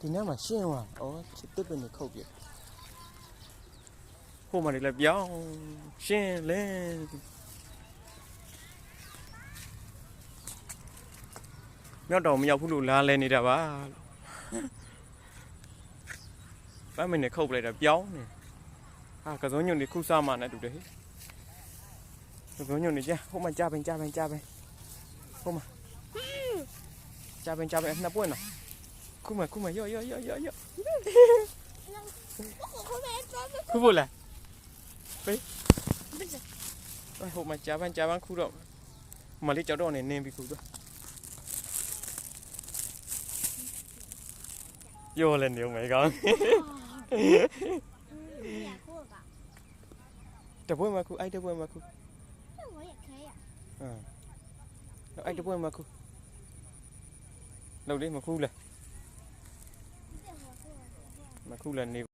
ဒီနေ့မှာရှင်းသွားဩတစ်ပင်နေခုတ်ပြဟိုမှာနေလဲပြောင်းရှင်းလဲမြောက်တော်မရောက်ဘူးလို့လားလဲနေတာပါပန်းမင်းနေခုတ်ပလိုက်တာပြောင်းနေဟာကစုံညွန့်နေခုစားမှနဲ့တူတယ်ဟဲ့ကစုံညွန့်နေကြဟိုမှာကြားပင်ဟိုမှာကြားပင်နှစ်ပွင့်နော်ခုမရော့ခုဖို့လားပေးဟိုမှာကြားပန်းခုတော့မလေးကြောက်တော့နေနင်းပြီးခုတော့ရောလဲနေမယ်ကောင်တပွင့်မခုအဲ့တပွင့်မခုအဲ့တပွင့်မခုလောက်လေးမခုလဲနေ